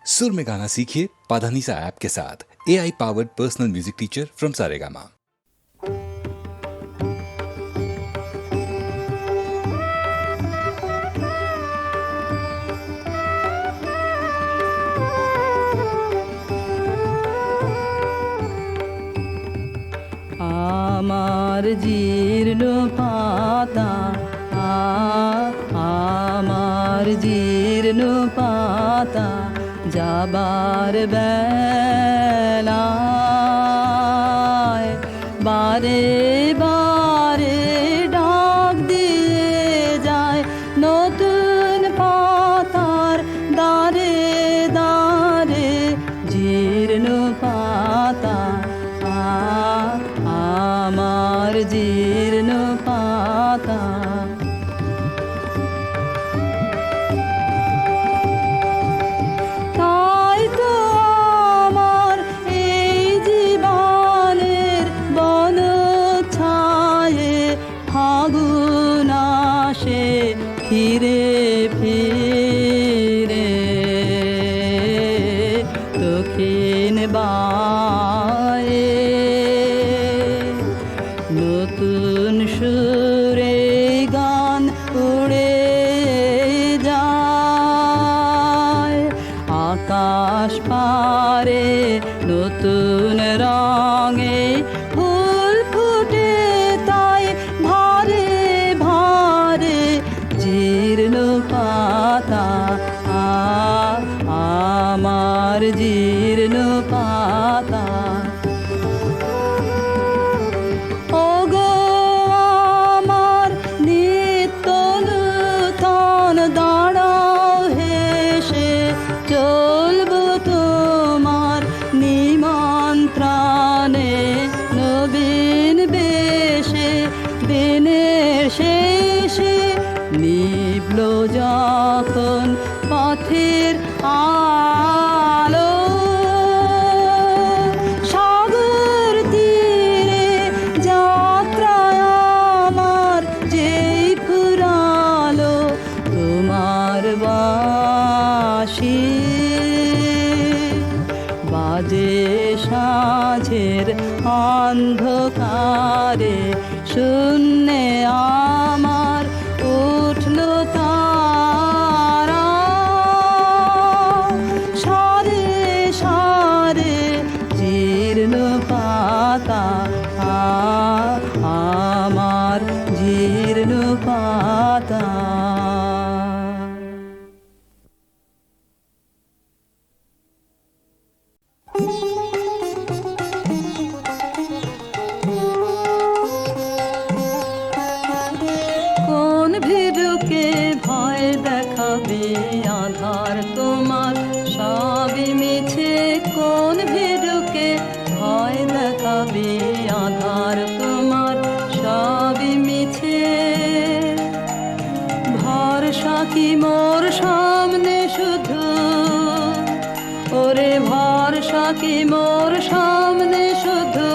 सुर में गाना सीखिए पाधानीसा ऐप के साथ। AI powered personal music teacher from Saregama. আমার জীর্ণ পাতা আমার জীর্ণ পাতা যাবার বেলায় বারে বারে ডাক দিয়ে যায় নতুন পাতার দারে দারে জীর্ণ পাতা আমার জীর্ণ পাতা। তাই তো আমার এই জীবনের বন ছায়ে ফাগুন আসে ফিরে ফিরে দক্ষিণ বায়ে নতুন সুরে গান উড়ে যায় আকাশ পারে নতুন রঙে ফুল ফুটে তাই ভারে ভারে জীর্ণ পাতা আমার জীর্ণ পাতা। ওগো আমার নিত্য নূতন দাঁড়াও হেসে চলবো তোমার নিমন্ত্রণে নবীন বেশে দিনের শেষে নিভল যখন পথের আলো সাগর তীরে যাত্রায় আমার যেই ফুরালো তোমার বাঁশি বাজে সাঁঝের অন্ধকারে শূন্যে আমার উঠল তারা সারে সারে জীর্ণ পাতা আমার জীর্ণ পাতা। কোন ভীরুকে ভয় দেখাবে আধার তোমার সবই মিছে কোন ভীরুকে ভয় দেখাবে আধার তোমার সবই মিছে ভরসা কি মোর সামনে শুধু ওরে ভরসা কি মোর সামনে শুধু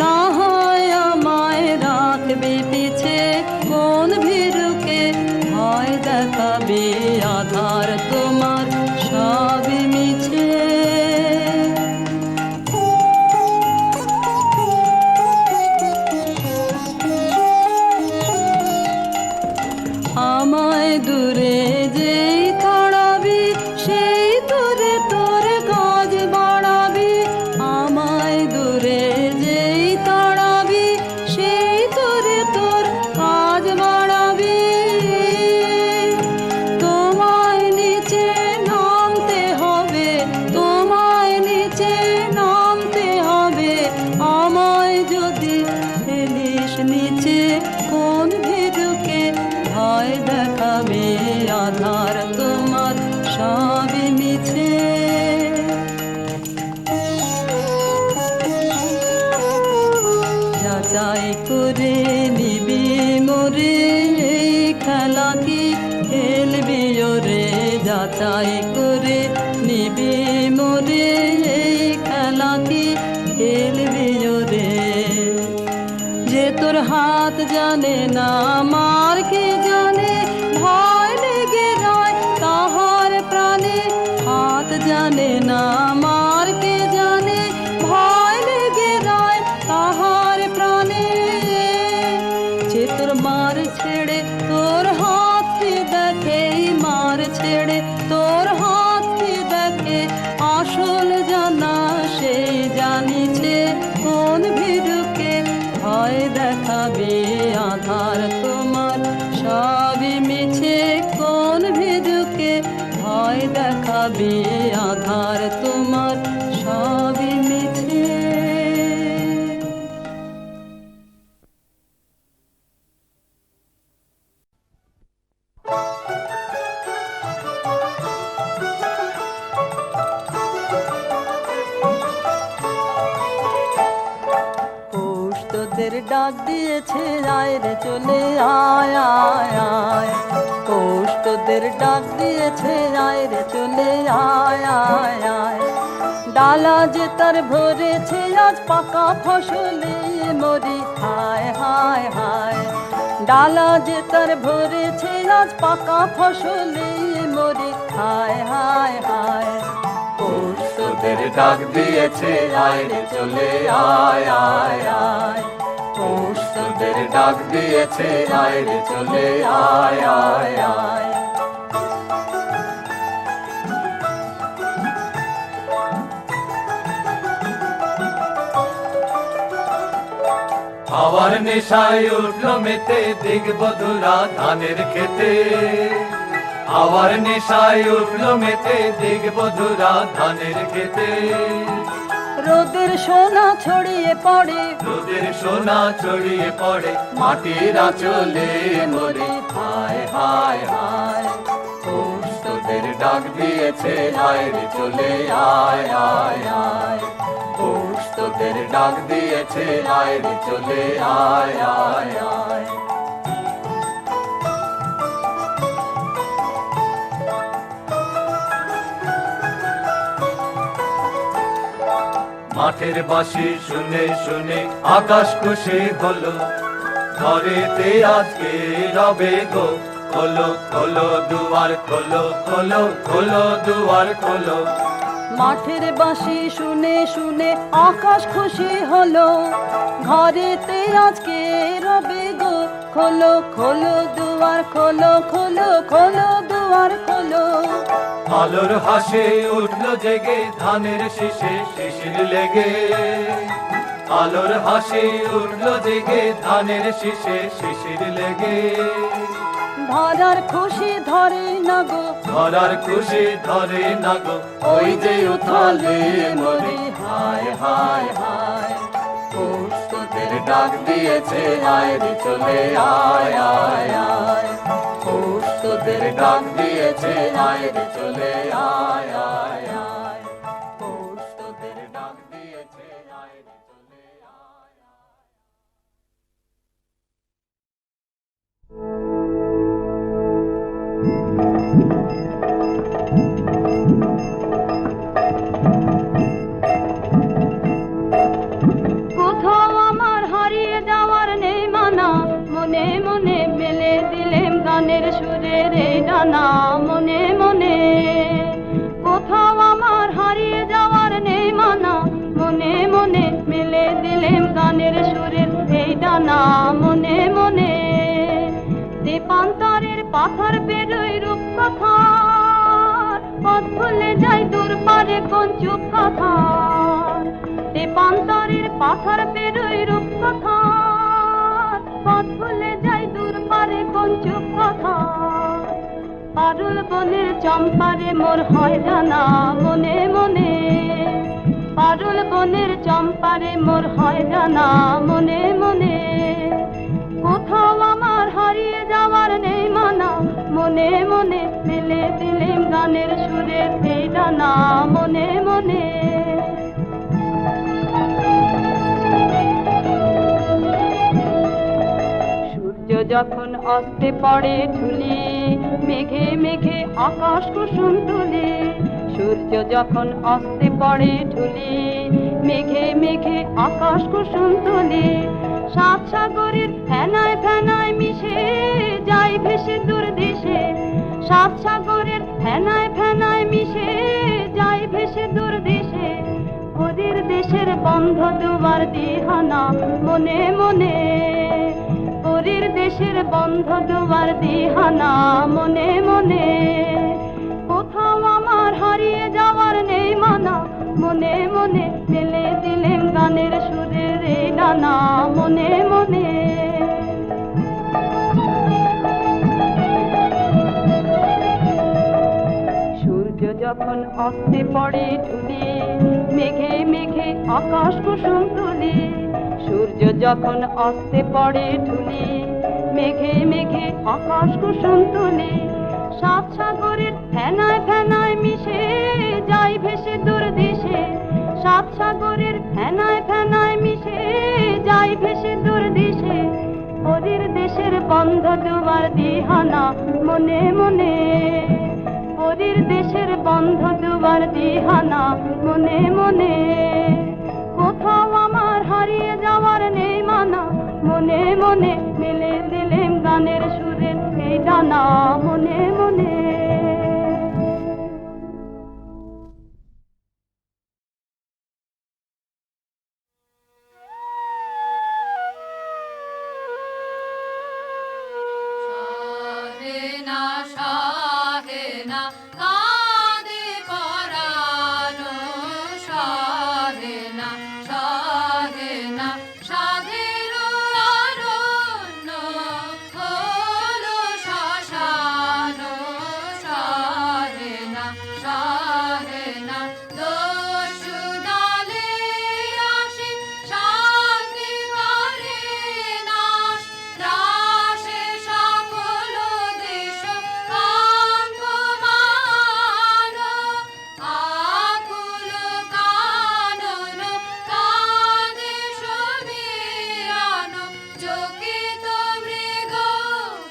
না হয় আমায় রাখবে পিছে কোন ভীরুকে ভয় দেখাবে আধার তোমার সবই মিছে আমায় দূরে যেই তাড়াবি সেই দূরে তোর কাজ বাড়াবি আমায় দূরে যেই তাড়াবি সেই দূরে তোর কাজ বাড়াবি তোমায় নিচে নামতে হবে তোমায় নিচে নামতে হবে আমায় যদি ফেলিস নিচে কোন ভীরুকে ভয় দেখাবে আধার তোমার সবই মিছে যাচাই করে নিবি মোরে এই খেলা কি খেলবি ওরে যাচাই করে নিবি মোরে এই খেলা কি খেলবি ওরে যে তোর হাত জানে না আমার কে জানে ভয় লেগে রয় তাহার প্রাণে হাত জানে জানে না আমার কে জানে ভয় লেগে রয় তাহার প্রাণে যে তোর মার ছেড়ে তোর হাতটি দেখে মার ছেড়ে তোর হাতটি দেখে আসল জানা সেই জানিছে কোন ভীরুকে ভয় দেখাবে আধার তোমার সবই মিছে কোন ভীরুকে ভয় দেখাবে আধার তোমার সবই মিছে পৌষ তোদের ডাক দিয়েছে আয় রে চলে আয় আয় আয় পৌষ তোদের ডাক দিয়েছে আয় রে চলে আয় আয় আয় ডালা যে তার ভরেছে আজ পাকা ফসলে মরি হায় হায় হায় ডালা যে তার ভরেছে আজ পাকা ফসলে মরি হায় হায় হায় পৌষ তোদের ডাক দিয়েছে আয় রে চলে আয় আয় আয় পৌষ তোদের ডাক দিয়েছে আয় রে চলে আয় আয় আয় আবার নেশায় উঠলো মেতে দিগবধুরা ধানের খেতে আবার নেশায় উঠলো মেতে দিগবধুরা ধানের খেতে রোদের সোনা ছড়িয়ে পড়ে রোদের সোনা ছড়িয়ে পড়ে মাটির আঁচলে মরে হায় হায় হায় পৌষ তোদের ডাক দিয়েছে আয় রে চলে আয় আয় আয় পৌষ তোদের ডাক দিয়েছে আয় রে চলে আয় আয় আয় মাঠের বাঁশি শুনে শুনে আকাশ খুশি হলো ঘরেতে আজকে রবে গো খোলো খোলো দুয়ার খোলো খোলো খোলো দুয়ার খোলো মাঠের বাঁশি শুনে শুনে আকাশ খুশি হলো ঘরেতে আজকে রবে গো খোলো খোলো দুয়ার খোলো খোলো খোলো দুয়ার খোলো আলোর হাসে উঠলো জেগে ধানের শীষে শিশির লেগে আলোর হাসি উঠলো জেগে ধানের শীষে শিশির লেগে ধরার খুশি ধরে না গো ধরার খুশি ধরে না গো ওই যে উথালে মরি হায় হায় হায় পৌষ তোদের ডাক দিয়েছে আয় রে চলে আয় আয় আয় পৌষ তোদের ডাক দিয়েছে আয় রে চলে আয় আয় আয় পৌষ তোদের ডাক দিয়েছে আয় রে চলে আয় আয় কোথাও আমার হারিয়ে যাওয়ার নেই মানা মনে মনে মেলে দিলেম গানের সুরের এই ডানা মনে মনে কোথাও আমার হারিয়ে যাওয়ার নেই মানা মনে মনে মেলে দিলেম গানের সুরের এই ডানা মনে মনে দীপান্তরের পাথর পেরোই রূপ কথা পথ ভুলে যাই দূর পারে কোন চুপ কথা দীপান্তরের পাথর পেরোই রূপ কথা পথ ভুলে যাই দূর পারে কোন চুপ কথা পারুল বনের চম্পারে মোর হয় জানা মনে মনে পারুল বনের চম্পারে মোর হয় জানা মনে মনে কোথাও আমার হারিয়ে যাওয়ার নেই মানা মনে মনে মেলে দিলেম গানের সুরের এই ডানা মনে মনে সূর্য যখন অস্তে পড়ে ঢুলি মেঘে মেঘে আকাশ কুসুম তুলি সূর্য যখন অস্তে পড়ে ঢুলি মেঘে মেঘে আকাশ কুসুম তুলি সাত সাগরের ফেনায় ফেনায় মিশে যাই ভেসে দূর দেশে সাত সাগরের ফেনায় ফেনায় মিশে যায় ভেসে দূর দেশে, ওদের দেশের বন্ধ দুয়ার দিহানা মনে মনে, ওদের দেশের বন্ধ দুয়ার দিহানা মনে মনে। কোথাও আমার হারিয়ে যাওয়ার নেই মানা, মনে মনে মেলে দিলেন গানের সুরের এই ডানা মনে মনে। সূর্য যখন অস্তে পড়ে ঢুলি, মেঘে মেঘে আকাশ কুসুম তুলি, সূর্য যখন অস্তে পড়ে ঢুলি, মেঘে মেঘে আকাশ কুসুম তুলি, সাত সাগরের ফেনায় ফেনায় মিশে যাই ভেসে দূর দেশে, সাত সাগরের ফেনায় ফেনায় মিশে যাই ভেসে দূর দেশে, ওদের দেশের বন্ধ দুয়ার দিহানা মনে মনে, ওদের দেশের বন্ধ দুয়ার দিহানা মনে মনে। কোথাও আমার হারিয়ে যাওয়ার নেই মানা, মনে মনে মেলে দিলেন গানের সুরের এই ডানা মনে মনে। শাহেনা শাহেনা কাঁদে পরানো, শাহেনা শাহেনা সাধের অরণ্য হলো শ্মশানো, শাহেনা শাহেনা দস্যু দলে আসে শান্তি করে নাশ, রাশে সকল দেশ কম্পমান, আকুল কানন কাঁদে সমীরান, চকিত মৃগ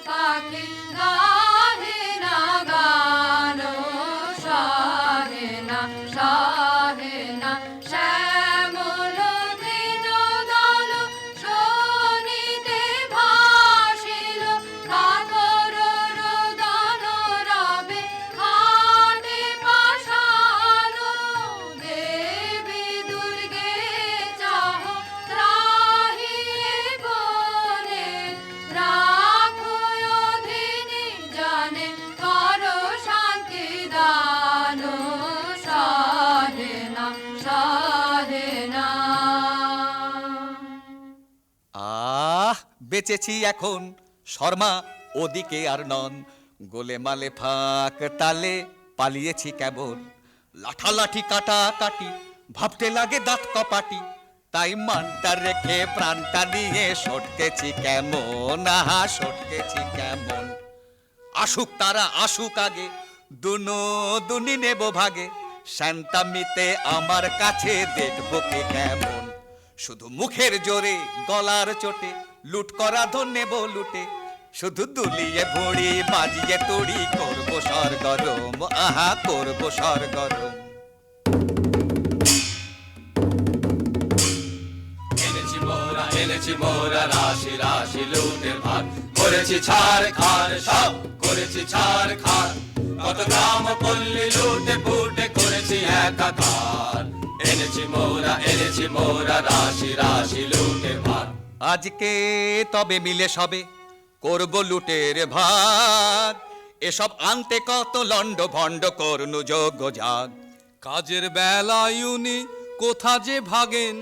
পাখি গাহে না গান, শাহেনা শাহেনা শ্যামল তৃণ দল শোনিতে ভাসিল, কাতর রোদন রবে ঘাটে পাষাণ, দেবী দুর্গে চাহ ত্রাহি বনে, রাখো অধীনে জানে কর শান্তি দান, শাহেনা শাহেনা। বেঁচেছি এখন শর্মা ওদিকে আর নন, গোলে মালে ফাঁক তালে পালিয়েছি কেবল, লাঠালাঠি কাটা কাটি ভাবতে লাগে দাঁত কপাটি, তাই মানটা রেখে প্রাণটা নিয়ে সটকেছি কেমন, আহা সটকেছি কেমন। আসুক তারা আসুক আগে, দুনো দুনি নেব ভাগে, শান্তামিতে আমার কাছে দেখবো কে কেমন। শুধু মুখের জোরে গলার চোটে লুট করা ধন নেব লুটে, শুধু দুলিয়ে ভুড়ি বাজিয়ে তুড়ি করবো সরগরম, আহা করবো সরগরম। এনেছি মোরা রাশি রাশি লুটের ভাগ, করেছি ছাড় খার সব করেছি ছাড় খার, কত গ্রাম পল্লী লুটে ফুটে করেছি একাকার। এনেছি মোরা রাশি রাশি লুটের ভাগ, আজকে তবে মিলে সবে করব লুটের ভাগ, এসব আনতে কত লন্ড ভণ্ড করনু যোগ্য জাগ। কাজের বেলায় উনি কোথা যে ভাগেন,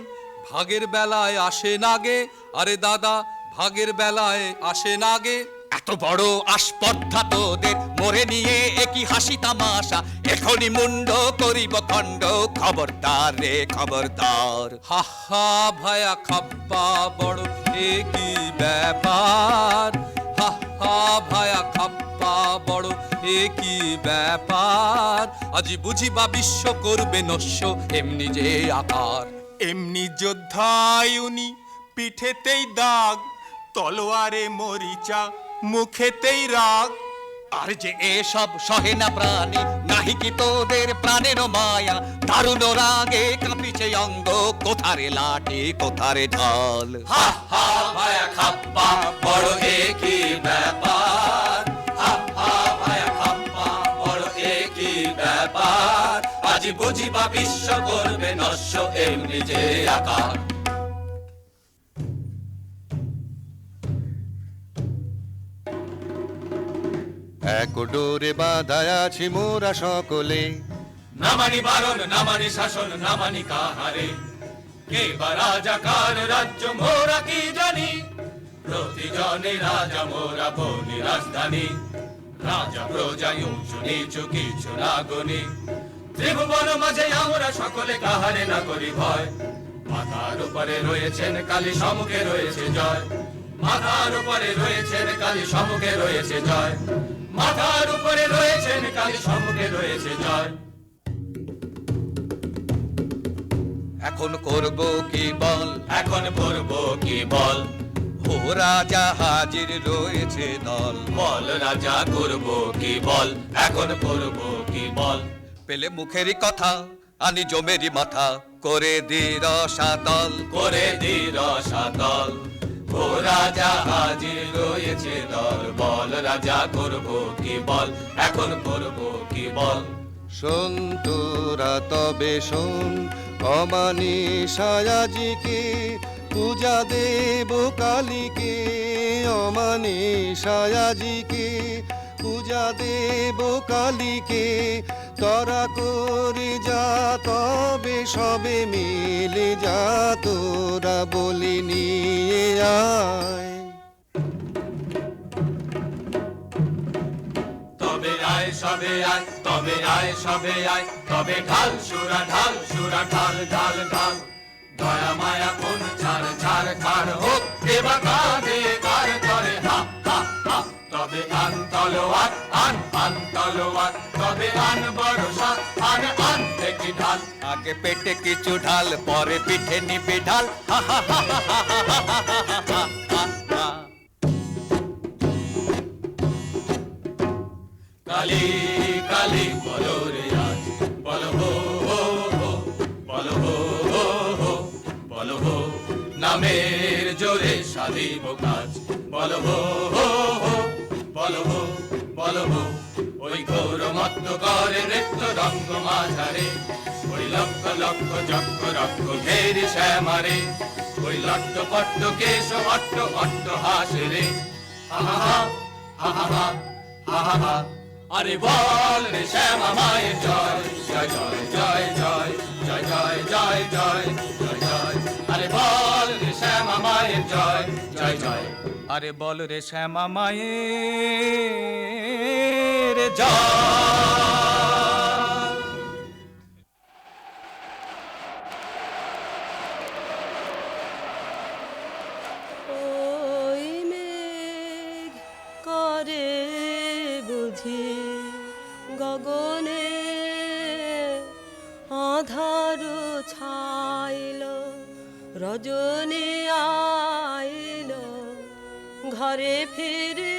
ভাগের বেলায় আসে নাগে, আরে দাদা ভাগের বেলায় আসে নাগে। এত বড় আসপদ্ধা তোদের মোরে নিয়ে একই হাসি তামাশা, এখনই মুন্ড করিব খণ্ড, খবরদার রে খবরদার। হা হা ভায়া খাপ্পা বড় এ কি ব্যাপার, হা হা ভায়া খাপ্পা বড় এ কি ব্যাপার, আজি বুঝিবা বিশ্ব করবে নস্য এমনি যে আকার। এমনি যোদ্ধায় উনি পিঠেতেই দাগ, তলোয়ারে মরিচা মুখেতেই রাগ। আর যে এসব সহে না প্রাণী, নাহি কি তোদের প্রাণের মায়া, দারুণ রাগে কাঁপিছে অঙ্গ, কোথারে লাঠি কোথারে ঢাল। হা হা ভায়া খাপ্পা বড় এ কি ব্যাপার, হা হা ভায়া খাপ্পা বড় এ বিশ্ব করবে নস্য এমনি যে আকার। এক ডোরে বাঁধা আছি মোরা সকলে, না মানি বারণ, না মানি শাসন, না মানি কাহারে। কে বা রাজা কার রাজ্য মোরা কি জানি, প্রতিজনে রাজা মোরা বনি রাজধানী। রাজা প্রজায় উঁচু নিচু কিছু না গনি, ত্রিভুবন মাঝে আমরা সকলে কাহারে না করি ভয়। মাথার উপরে রয়েছেন কালী, সম্মুখে রয়েছে জয়। মাথার উপরে রয়েছেন কালী, সম্মুখে রয়েছে জয়। মাথার উপরে রয়েছেন কালী, সম্মুখে রয়েছে জয়। এখন করব কি বল, এখন করব কি বল। ও রাজা হাজির রয়েছে দল, বল রাজা করব কি বল, এখন করব কি বল। পেলে মুখেরই কথা আনি জমেরি মাথা, করে দি রসাতল, করে দি রসাতল। ও রাজা হাজির রয়েছে দল, বল রাজা করব কি বল, এখন করব কি বল। শোন তোরা তবে শোন, অমানিসায় আজিকে পূজা দেব কালীকে। অমানিসায় আজিকে পূজা দেব কালীকে। তোরা করে যা তবে সবে মিলে যা, তোরা বলি নিয়ে আয়। তবে আয় সবে আয়, তবে আয় সবে আয়, তবে ঢাল সুরা ঢাল, সুরা ঢাল ঢাল ঢাল। দয়া মায়া কোন ছাড় ছাড় ছাড় হোক, দেবা কাঁধে কার করে হা হা হা। তবে আন তলোয়ার, আন তলোয়ার, তবে আন বর্ষা, আন থেকে ঢাল। আগে পেটে কিছু ঢাল, পরে পিঠে নিবি ঢাল, হা হা হা হা হা হা হা হা হা। কালী কালী বলো রে আজ, বলো হো হো হো, বলো হো হো হো, বলো হো। নামের জোরে সাধিব কাজ, বলো হো হো হো, বলো হো, বলো হো। ওই ঘোর মত্ত করে নৃত্য রঙ্গ মাঝারে, ওই লক্ষ লক্ষ চক্র রক্ষ ঘেরি শ্যামারে। ওই লট্ট পট্ট কেশ অট্ট অট্ট হাসে রে, হা হা হা হা হা হা হা হা হা। আরে বল রে শ্যামা মায়ের জয়, জয় জয় জয় জয়, জয় জয় জয় জয় জয় জয়। আরে বল রে শ্যামা মায়ের জয়, জয় জয়। আরে বল রে শ্যামা মায়ের জয়। ওই মেঘ করে বুঝি গগনে, আধার ছাইল রজনী আইল। ঘরে ফিরে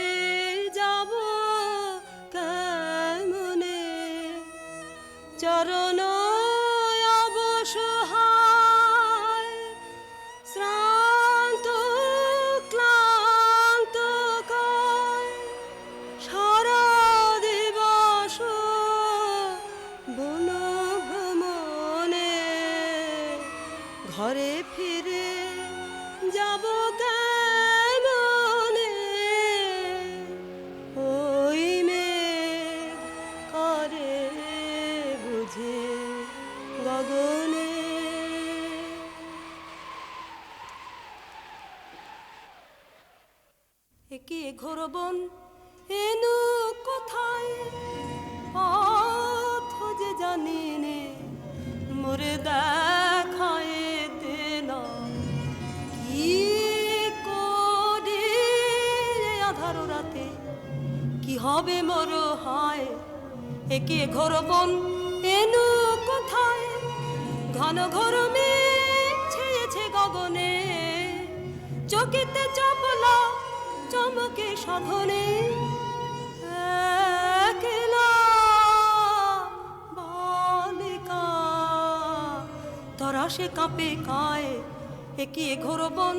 যাব কেমনে, চরণ অবসহায় শ্রান্ত ক্লান্ত কায়। সারা দিবস বন ভ্রমণে, ঘরে ফিরে যাব কেমনে। ওই মেঘ করে বুঝে গগনে। একে ঘোর বন এনু কোথায়, পথ যে জানি নে, মোরে দেখায় দেনা। কি করে আধার রাতে, কি হবে মোর হায়। একে ঘোর বন এনু কোথায়, ঘন ঘোর মেঘ ছেয়েছে গগনে। চকিতে চপলা চমকে সাধনে, একলা বালিকা তরা সে কাঁপে কায়। একে ঘোর বন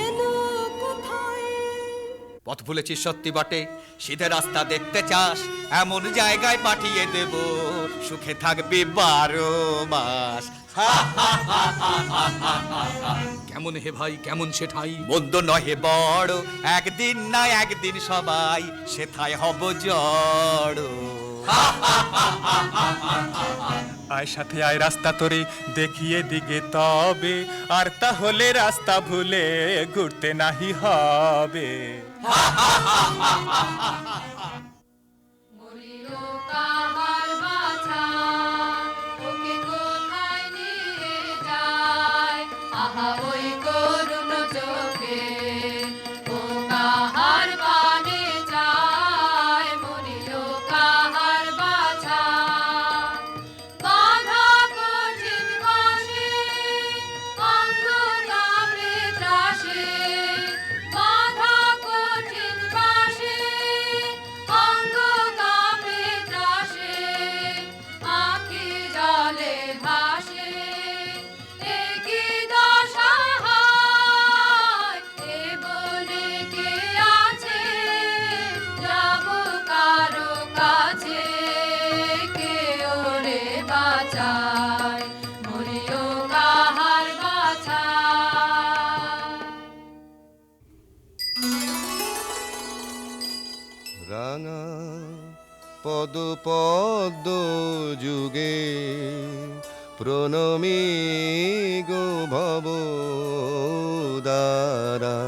এনু কোথায়। পথ ভুলেছিস সত্যি বটে, সিধে রাস্তা দেখতে চাস, এমন জায়গায় পাঠিয়ে দেব সুখে থাকবি 12 মাস। কেমন হে ভাই কেমন সেঠাই, মন্দ নহে বড়, একদিন না একদিন সবাই সেথায় হব জড়। আয় সাথে আয় রাস্তা তোরে দেখিয়ে দিগে তবে, আর তাহলে রাস্তা ভুলে ঘুরতে নাহি হবে। মরিল কাহার বাছা, ওকে কোথায় নিয়ে যায়? আহা ওই করুণ চোখে, ও কাহার পানে যায়? মরিল কাহার বাছা, বাঁধা কঠিন বাঁশে, অঙ্গ কাঁপে ত্রাসে। বাঁধা কঠিন বাঁশে, অঙ্গ কাঁপে ত্রাসে। আঁখি জলে ভাসে, এ কি দশা হায়? এ বনে কে আছে? যাব কারো কাছে, কে ওরে বাঁচায়? মরিও কাহার বাছা। রাঙা পদ পদ্ম যুগে প্রণমী গো ভব দ্বারা,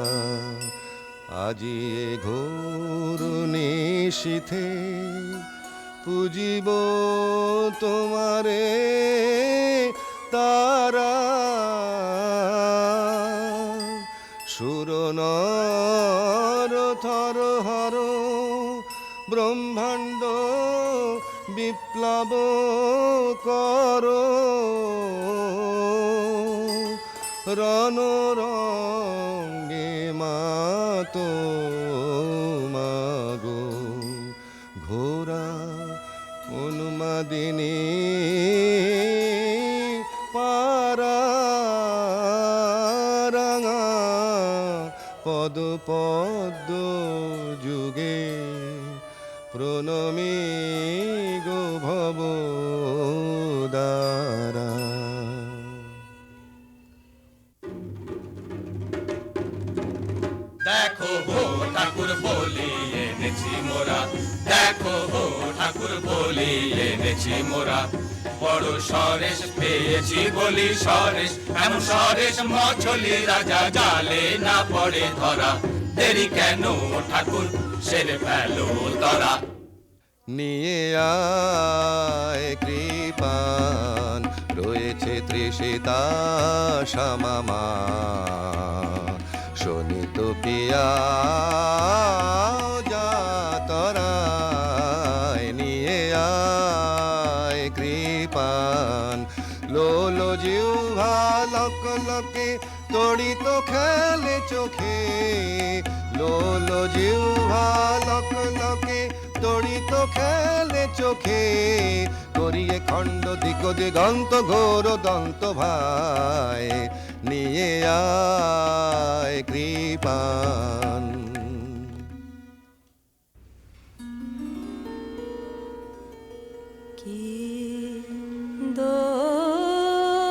আজি এ ঘোর নিশীথে পুজিব তোমারে তারা। সুরনর থর হর ব্রহ্মাণ্ড বিপ্লব কর, রণরঙ্গে মাতো মাগো ঘোরা উন্মাদিনী পারা। রাঙা পদ পদ্ম যুগে প্রণমী গো ভব দ্বারা। দেখো হো ঠাকুর বলি এনেছি মোরা, দেখো হো ঠাকুর বলি এনেছি মোরা। বড় সরেশ পেয়েছি বলি সরেশ, এমন সরেশ মছলি রাজা জালে না পড়ে ধরা। দেরি কেন ঠাকুর সেরে ফেলো তরা। নিয়ে আয় কৃপান রয়েছে তৃষিতা শ্যামামা, শোনিত পিয়া যাতরায়। নিয়ে আয় কৃপান লোল জিহ্বা লক লকে তড়িত খেলে চোখে। লোল জিহ্বা লক লকে তড়িত খেলে চোখে, করিয়ে খণ্ড দিক দিগন্ত ঘোর দন্ত ভাই। নিয়ে আয় কৃপান। কি দোষে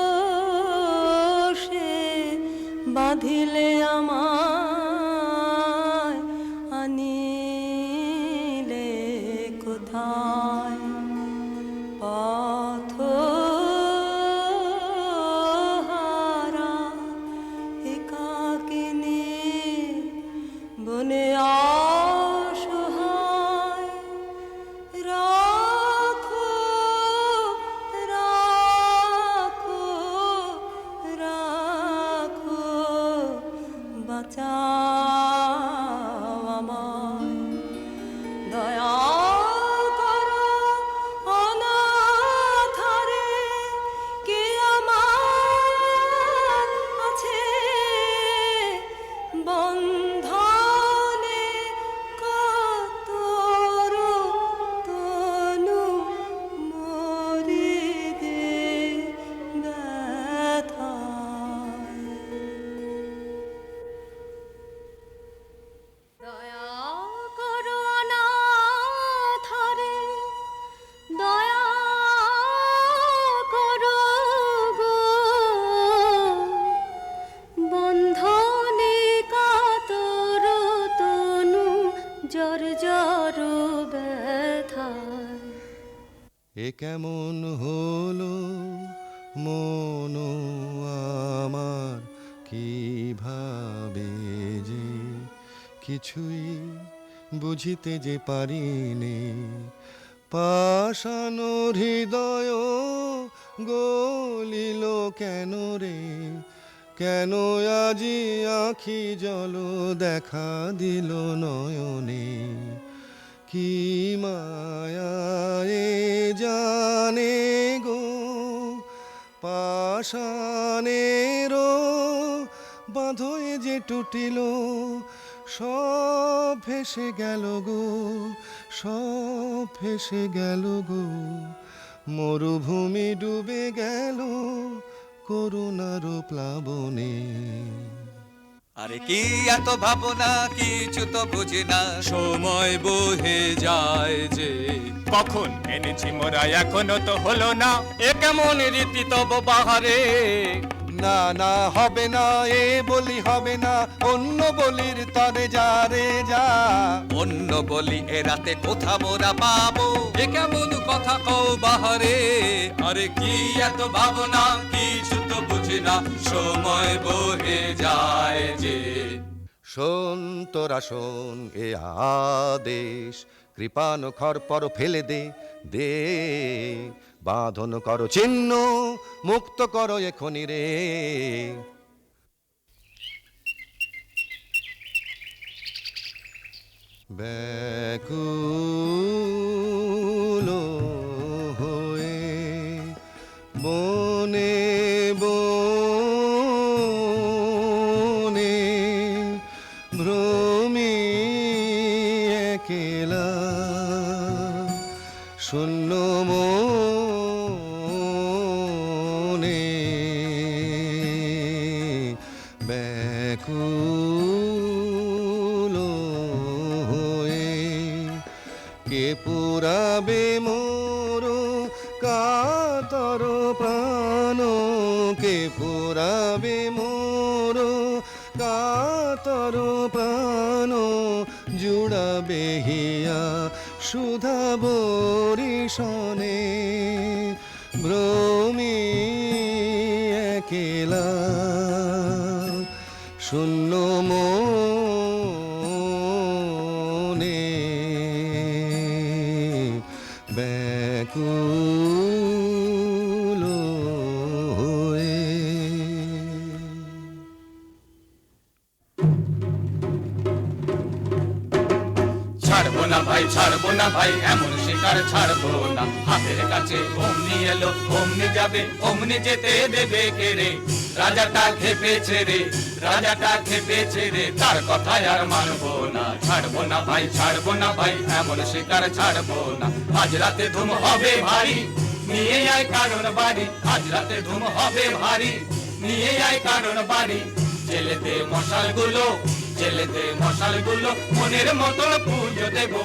বাঁধিলে আমায়, আনিলে কোথায়? পথ হারা একাকিনী বনে অসহায়। রাখো রাখো রাখো কেমন হলো মন আমার, কিভাবে যে কিছুই বুঝিতে যে পারিনে, পাষাণ হৃদয় গলিল কেন রে, কেন আজি আখি জল দেখা দিল নয়নে, কি মায়ায় জানে গো পাষাণের বাঁধয়ে যে টুটিল, সব ভেসে গেল গো, সব ভেসে গেল গো, মরুভূমি ডুবে গেল করুণার প্লাবনে। আরে কি এত ভাবনা, কিছু তো বুঝি না। সময় বহে যায় যে, কখন এনেছি মোরা এখনো তো হলো না, এ কেমন রীতি তব বাহারে, না না হবে না, এ বলি হবে না, অন্য বলির তরে যা রে যা। অন্য বলি এ রাতে কোথা মোরা পাবো, এ কেমন কথা কও বাহারে। আরে কি এত ভাবনা, কিছু তো বুঝি না, সময় বহে যায় যে। শোন তোরা শোন এ আদেশ, কৃপান খর পর ফেলে দে দে, বাঁধন করো চিহ্ন, মুক্ত করো এখনি রে। ব্যাকুল হয়ে বনে বনে ভ্রমি একেলা, শূন্য মনে ব্যাকুল হয়ে, কে পুরাবে মোর কাতর প্রাণ, কে পুরাবে মোর কাতর প্রাণ, জুড়াবে হিয়া সুধা বরিশনে, ভ্রমি একেলা, শূন্য মনে ব্যাকুল হয়ে। ছাড়বো না ভাই, ছাড়বো না ভাই, এমন শিকার ছাড়বো না। হাতের কাছে অমনি এলো, অমনি যাবে, অমনি যেতে দেবে কে রে। রাজাটা খেপেছে রে, রাজাটা খেপেছে রে, তার কথায় আর মানবো না। ছাড়বো না ভাই, ছাড়বো না ভাই, এমন শিকার ছাড়বো না। আজ রাতে ধুম হবে ভারী, নিয়ে আয় কারণ বাড়ি। আজ রাতে ধুম হবে ভারী, নিয়ে আয় কারণ বাড়ি। জেলেতে মশালগুলো, জেলেতে মশালগুলো, মনের মতন পুজো দেবো।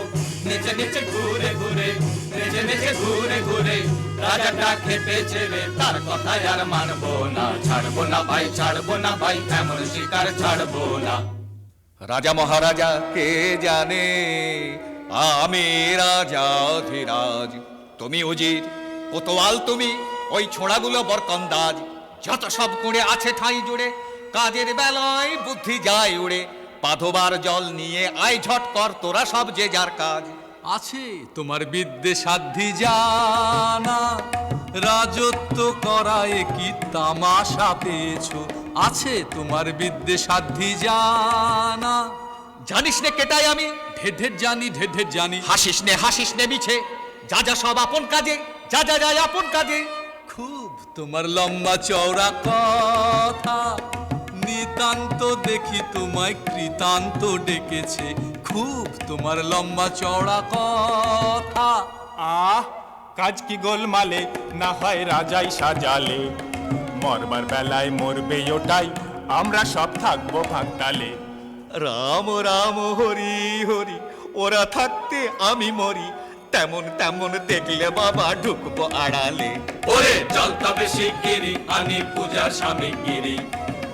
নেচে নেচে ঘুরে ঘুরে, নেচে নেচে ঘুরে ঘুরে, রাজাটা খেপেছে রে, তার কথায় আর মানবো না। ছাড়বো না ভাই, ছাড়বো না ভাই, এমন শিকার ছাড়বো না। রাজা মহারাজা কে জানে, আমি রাজা অধিরাজ। তুমি উজির কোতোয়াল, তুমি ওই ছোড়াগুলো বরকন্দাজ। যত সব কুঁড়ে আছে ঠাঁই জুড়ে, কাজের বেলায় বুদ্ধি যায় উড়ে। পাধবার জল নিয়ে আয় ঝট কর তোরা সব যে যার কাজ। আছে তোমার বিদ্যে সাধ্যি জানা, রাজত্ব করায় কি তামাশা পেয়েছো। আছে তোমার বিদ্যে সাধ্যি জানা, জানিস নে কেটাই আমি, ঢের ঢের জানি, ঢের ঢের জানি। হাসিস নে মিছে, যা যা সব আপন কাজে, যা যা যায় আপন কাজে। খুব তোমার লম্বা চওড়া কথা, নিতান্ত দেখি তোমায় কৃতান্ত ডেকেছে। খুব তোমার লম্বা চওড়া কথা। আহ কাজ কি গোলমালে, না হয় রাজাই সাজালে, মরবার বেলায় মরবে ওটাই, আমরা সব থাকবো ভাগতালে। রাম রাম হরি হরি, ওরা থাকতে আমি মরি। তেমন তেমন দেখলে বাবা ঢুকবো আড়ালে। ওরে চল তবে শিগগিরি, আনি পূজার সামগ্রী।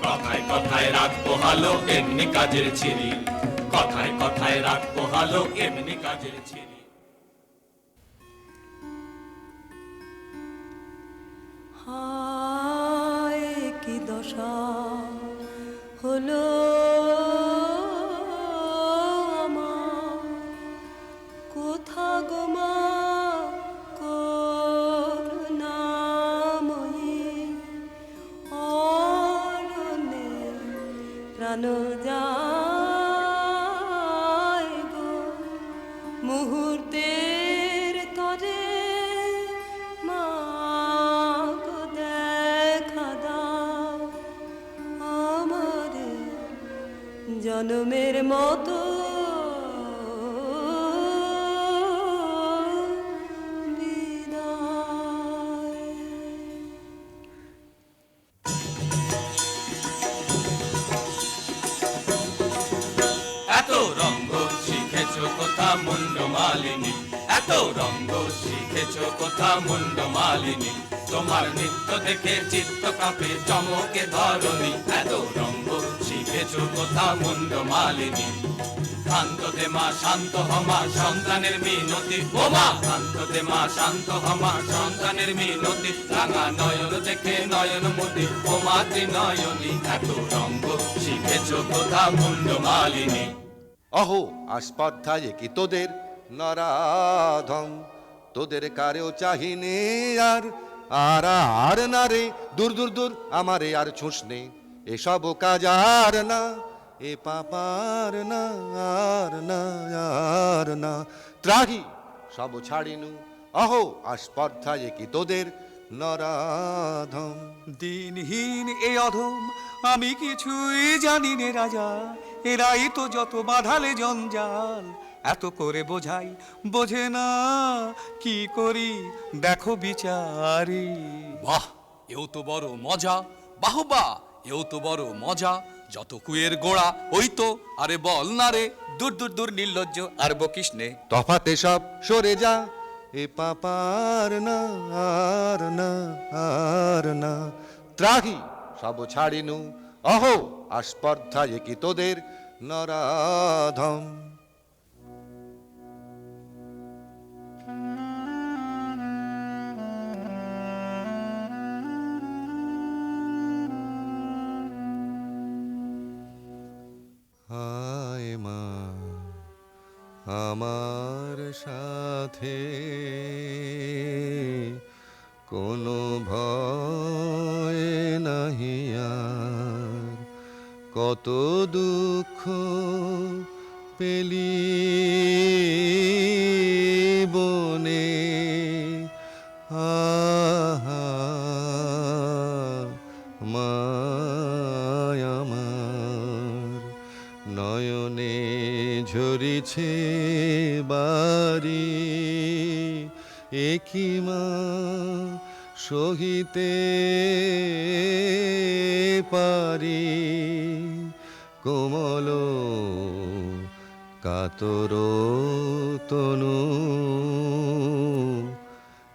কথায় কথায় রাখবো হালো, এমনি কাজের ছিরি। কথায় কথায় রাখবো হালো, এমনি কাজের ছিরি। হায় কি দশা হলো আমার, কোথা গো মা করুণাময়ী, অরণ্যে প্রাণ যায় গো মুহূর্তের তরে, মা গো দেখা দাও আমারে জনমের মতো এত রঙ্গ শিখেছ কোথা মুন্ড মালিনী, এত রঙ্গ শিখেছ কোথা মুন্ড মালিনী, তোমার নৃত্য দেখে চিত্ত কাঁপে চমকে ধরণী, এত রঙ্গ শিখেছ কোথা মুন্ড মালিনী। শান্ত দে মা শান্ত হমা সন্তানের মিনতি, ও মা শান্ত দে মা শান্ত হমা সন্তানের মিনতি, রাঙা নয়ন দেখে নয়ন মতি ও মাতৃ নয়নী, এত রঙ্গ শিখেছ কোথা মুন্ড মালিনী। অহো আস্পর্ধায় কি তোদের নরাধম, তোদের কারেও চাহিনে আর আর আর না রে, দূর দূর দূর আমারে আর ছুঁস নে, এসব কাজ আর না, এ পাপার না আর না আর না, ত্রাহি সব ছাড়িনু। অহো আস্পর্ধায় কি তোদের নরাধম। দিনহীন এ অধম আমি কিছুই জানি নে রাজা, এরাই তো যত বাঁধালে জঞ্জাল, এত করে বোঝাই বোঝে না, কি করি দেখো বিচারি। বাহ, এও তো বড় মজা, বাহবা এও তো বড় মজা, যত কুয়ের গোড়া ওই তো, আরে বল না রে, দূর দূর দূর নির্লজ্জ আর বকিস নে। তফাতে সব সরে যা, এ পাপার না আর না আর না, ত্রাহি সব ছাড়িনু। অহো আস্পর্ধায় কি তোদের নরাধম। হায় মা আমার সাথে কোনো ভয় নাহি আর, কত দুঃখ পেলি বনে, আহা মায় আমার নয়নে ঝরিছে বাড়ি, একই মা সহিতে পারি, কোমল কাতর তনু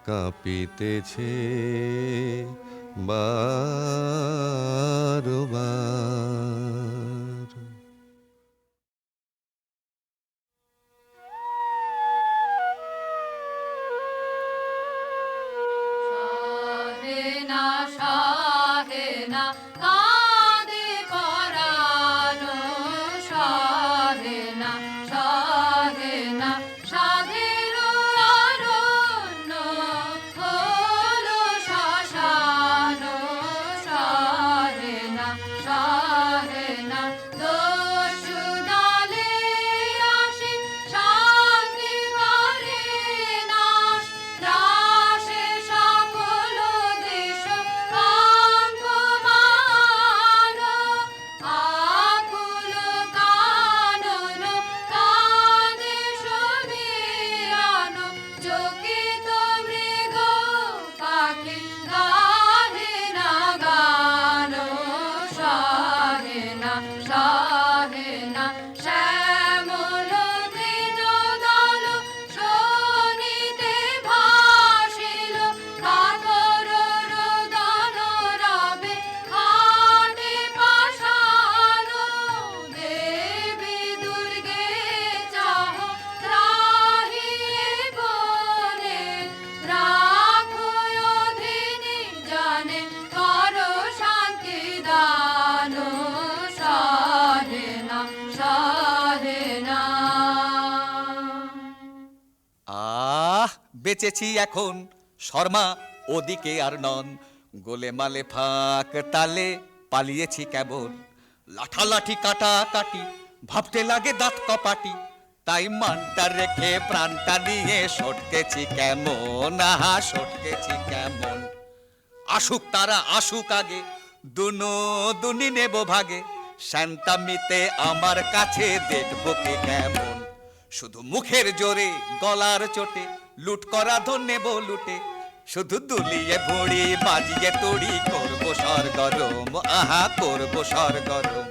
কাঁপিতেছে বারবার। শাহেনা শাহেনা কাঁদে পরানো, শাহেনা শাহেনা সাধের অরণ্য হলো শ্মশান, শাহেনা শাহেনা দস্যু দলে আসে শান্তি করে নাশ, ত্রাসে সকল দেশ কাঙ্ক্ষমান, বেঁচেছি এখন শর্মা ওদিকে আর নন, গোলেমালে ফাঁক তালে পালিয়েছি কেবল, লাঠালাঠি কাটাকাটি ভাবতে লাগে দাঁত কপাটি, তাই মানটা রেখে প্রাণটা নিয়ে সটকেছি কেমন, আহা সটকেছি কেমন। আসুক তারা আসুক আগে, দুনি নেব ভাগে, শান্তামিতে আমার কাছে দেখবো কে কেমন। শুধু মুখের জোরে গলার চোটে লুট করা ধন নেব লুটে, শুধু দুলিয়ে ভুড়ি বাজিয়ে তুড়ি করবো সরগরম, আহা করবো সরগরম।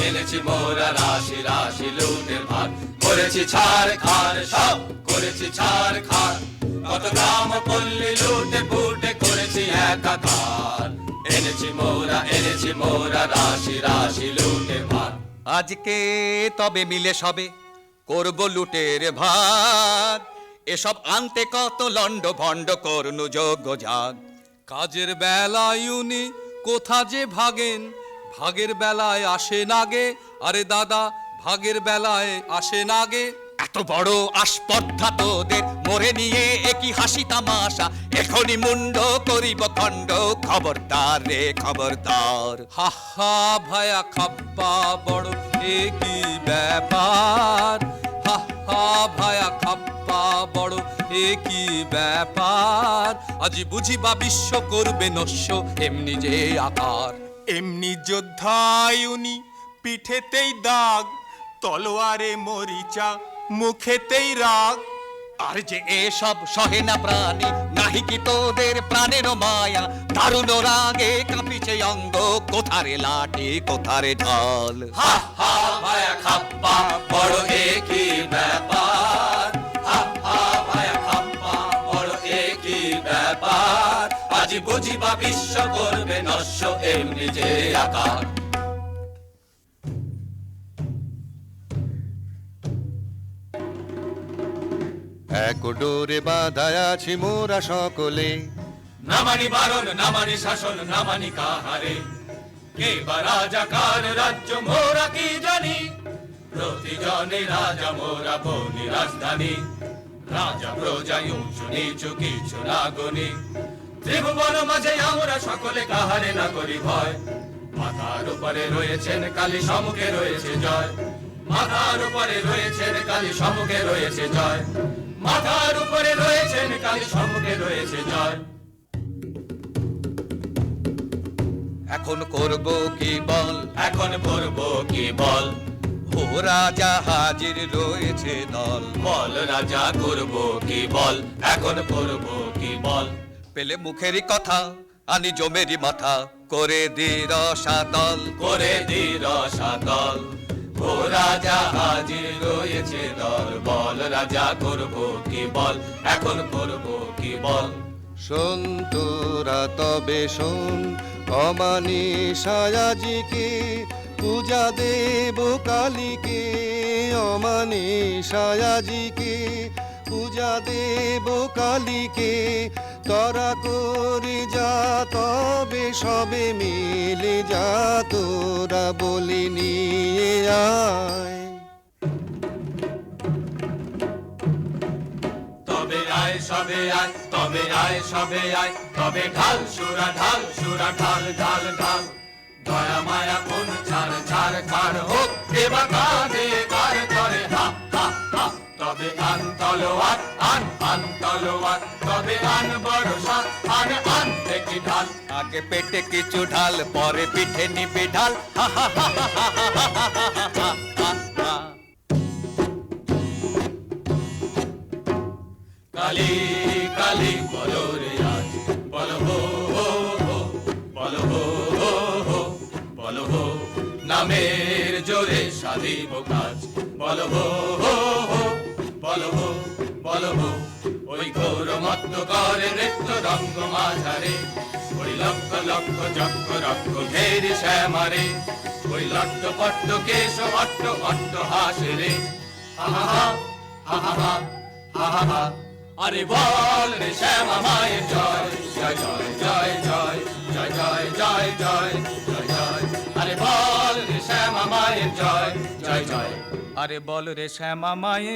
এনেছি মোরা রাশি রাশি লুটের ভার, করেছি ছাড় খার সব করেছি ছাড় খার, কত গ্রাম পল্লী লুটে পুটে করেছি একাকার। এনেছি মোরা রাশি রাশি লুটের ভার। আজকে তবে মিলে সবে করবো লুটের ভাগ, এসব আনতে কত লন্ড ভণ্ড করনু যোগ্য জাগ। কাজের বেলায় উনি কোথা যে ভাগেন, ভাগের বেলায় আসে নাগে, আরে দাদা ভাগের বেলায় আসে নাগে। এত বড় আসপর্ধা তোদের মরে নিয়ে একই হাসি তামাশা, এখনই মুন্ড করিব খণ্ড, খবরদার রে খবরদার। হা হা ভায়া খাপ্পা বড় এ কি ব্যাপার, হা হা ভায়া খাপ্পা বড় এ কি ব্যাপার, আজি বুঝিবা বিশ্ব করবে নস্য এমনি যে আকার। এমনি যোদ্ধায় উনি পিঠেতেই দাগ, তলোয়ারে মরিচা মুখেতেই রাগ। আর যে এসব সহে না প্রাণী, নাহি কি তোদের প্রাণের মায়া, দারুণ রাগে কাঁপিছে অঙ্গ, কোথারে লাঠি কোথারে ঢাল। হা হা ভায়া খাপ্পা বড় একই ব্যাপার, হা হা ভায়া খাপ্পা বড় একই ব্যাপার, আজি বুঝিবা বিশ্ব করবে নস্য এমনি যে আকার। এক ডোরে বাঁধায় আছি মোরা সকলে, না মানি বারণ না মানি শাসন না মানি কাহারে, কে বা রাজা কার রাজ্য মোরা কি জানি, প্রতিজনে রাজা মোরা বনি রাজধানী, রাজা প্রজা উঁচু নিচু কিছু না গনি, ত্রিভুবন মাঝে আমরা সকলে কাহারে না করি ভয়, মাথার উপরে রয়েছেন কালী সম্মুখে রয়েছে জয়, মাথার উপরে রয়েছেন কালী সম্মুখে রয়েছে জয়, মাথার উপরে রয়েছেন কালী সম্মুখে রয়েছে জয়। এখন করব কি বল, এখন করব কি বল, ও রাজা হাজির রয়েছে দল, বল রাজা করব কি বল, এখন করব কি বল। পেলে মুখেরই কথা আনি জমেরই মাথা, করে দি রসাতল, করে দি রসাতল, ও রাজা হাজির রয়েছে দল, বল রাজা করব কি বল, এখন করব কি বল। শোন তোরা তবে শোন, অমানিসায় আজিকে পূজা দেব কালীকে, অমানিসায় আজিকে পূজা দেব কালীকে, তোরা করে যা তবে সবে মিলে যা, তোরা বলি নিয়ে আয়। তবে আয় সবে আয়, তবে আয় সবে আয়, তবে ঢাল সুরা ঢাল সুরা ঢাল ঢাল ঢাল, দয়া মায়া কোন ছাড় ছাড় ছাড় হোক, এবার কাঁধে কার করে হা হা হা। তবে আন তলোয়ার আন তলোয়ার, তবে আন বর্ষা আন দেখি ঢাল। আগে পেটে কিছু ঢাল পরে পিঠে নিবি ঢাল, হা হা হা হা হা হা হা হা হা। কালী কালী বলো রে আজ, বলো হো হো হো, বলো হো হো হো, বলো হো নামের জোরে সাধিব কাজ, বলো হো হো হো, বলো হো বলো হো। ওই ঘোর মত্ত করে নৃত্য রঙ্গ মাঝারে, ওই লক্ষ লক্ষ চক্র রক্ষ ঘেরি শ্যামারে, ওই লট্ট পট্ট কেশ অট্ট অট্ট হাসে রে, হা হা হা হা হা হা হা হা। আরে বল রে শ্যামা মায়ের জয়, জয় জয় জয় জয় জয় জয় জয় জয় জয় জয়। আরে বল রে শ্যামা মায়ের জয়, জয় জয় আরে বল রে শ্যামা মায়ের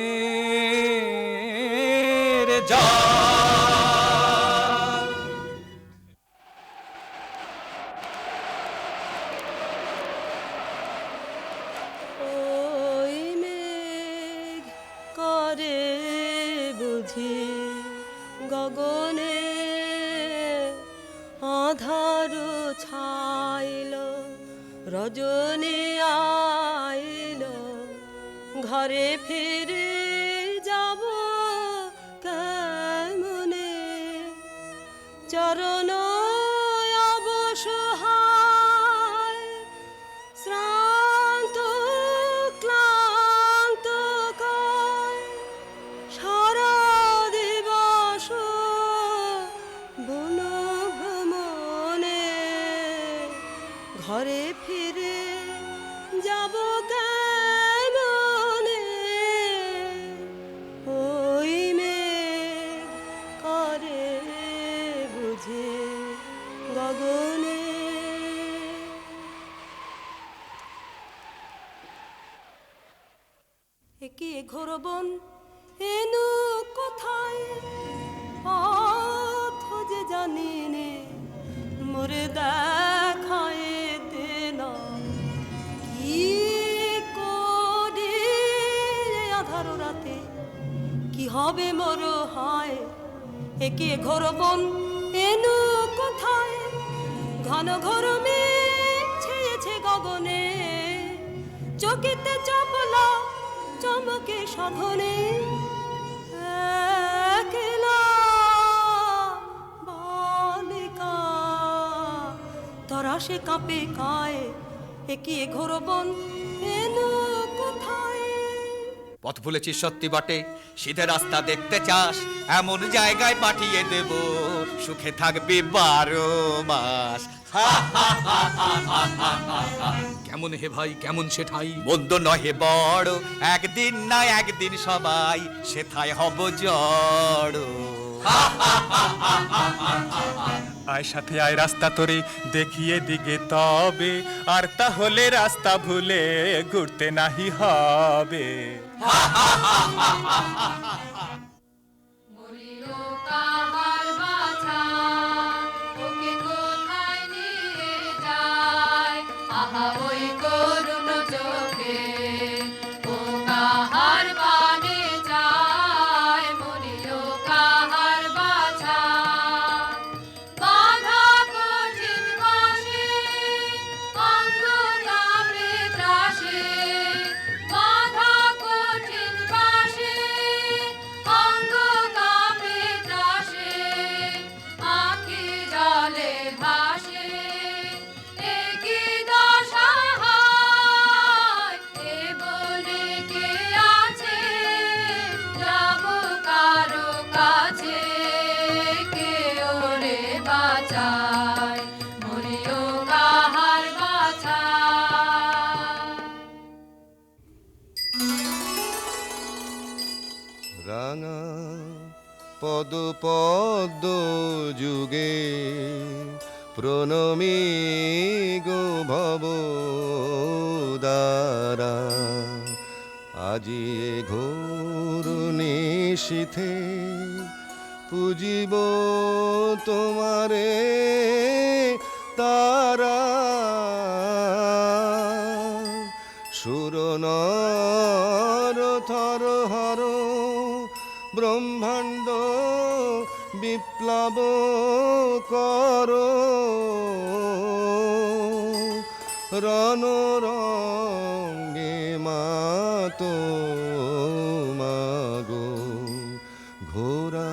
যা ওই মেঘ করে বুঝি গগনে আধার ছাইল রজনী আইল ঘরে ফিরে যাব কেমনে চরণ অবসহায় শ্রান্ত ক্লান্ত কায় সারা দিবস বন ভ্রমণে ঘরে ফিরে যাব কেমনে ওই মেঘ করে বুঝে গগনে একে ঘোর বন এনু কোথায় পথ যে জানি নে মোরে দেখায় দেন কি করে আধার রাতে কি হবে মোর হায় একে ঘোর বন এনু কোথায় ঘন ঘোর মেঘ ছেয়েছে গগনে চকিতে চপলা চমকে সাধনে একলা বালিকা তরাসে কাঁপে কায় একে ঘোর বন এনু কোথায় পথ ভুলেছিস সত্যি বটে সিধে রাস্তা দেখতে চাস এমন জায়গায় পাঠিয়ে দেব সুখে থাকবি 12 মাস কেমন হে ভাই কেমন সে ঠাই মন্দ নহে বড় একদিন না একদিন সবাই সেথায় হব জড় আয় সাথে আয় রাস্তা তোরে দেখিয়ে দিকে তবে আর তাহলে রাস্তা ভুলে ঘুরতে নাহি হবে মরিও কাহার বাছা ওকে কোথায় নিয়ে যায় আহা ওই করুণ চোখে ও কাহার বানে যায় মরিও কাহার বাছা বাধা কঠিন বাসে অঙ্গ কামড়ে ত্রাসে বাধা কঠিন বাসে অঙ্গ কামড়ে ত্রাসে আঁখি জলে ভাসে একই দশা হয় এ বলে কে আছে যাব কারো কাছে কে ওরে বাঁচায় মরিও কাহার বাছা রাঙা পদ পদ্ম যুগে প্রণমী গো ভব দ্বারা আজি এ ঘোর নিশীথে পুজিব তোমারে তারা সুরনর থর হর ব্রহ্মাণ্ড বিপ্লব কর রণরঙ্গে মাতো মাগো ঘোরা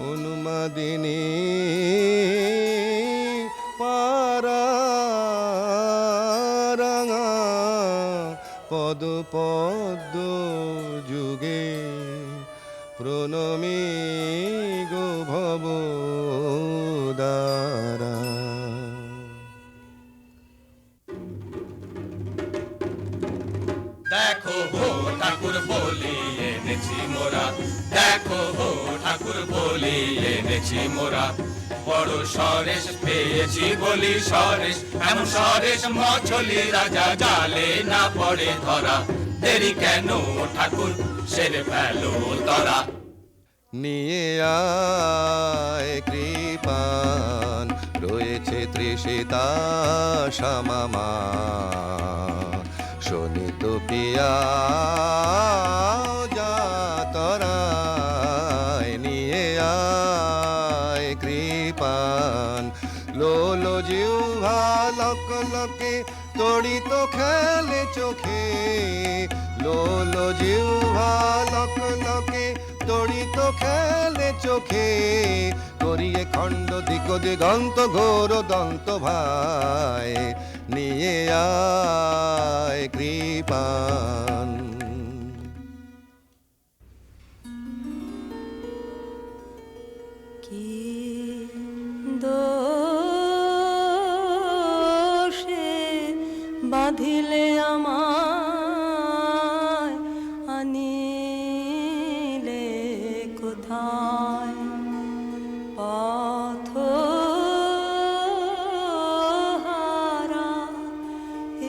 উন্মাদিনী পারা রাঙা পদ পদ্ম যুগে প্রণমী গো ভব দ্বারা দেখো হো ঠাকুর বলি এনেছি মোরা দেখো হো ঠাকুর বলি এনেছি মোরা বড় সরেশ পেয়েছি বলি সরেশ এমন সরেশ মছলি রাজা জালে না পড়ে ধরা দেরি কেন ঠাকুর সেরে ফেলো তরা। নিয়ে আয় কৃপান, রয়েছে তৃষিতা শ্যামামা, শোনিত পিয়া যাতরায়। নিয়ে আয় কৃপান, লোলো জিহ্বা লক লকে তড়িত খেলে চোখে, লোলো জিহ্বা লক লকে তড়িত খেলে চোখে, করিয়ে খণ্ড দিক দিগন্ত ঘোর দন্ত ভাই। নিয়ে আয় কৃপান। কি দোষে বাঁধিলে আমায়, আনিলে কোথায় পথ হারা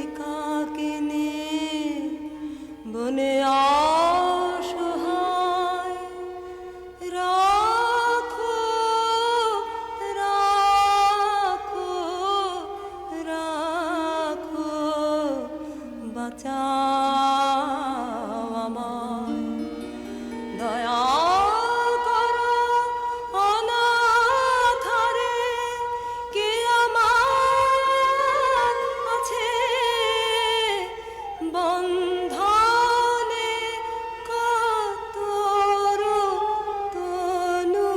একাকিনী বনে অসহায়। রাখো রাখো রাখো বাঁচাও আমায়, দয়া করো অনাথরে কে আমার আছে বন্ধনে কাতর তনু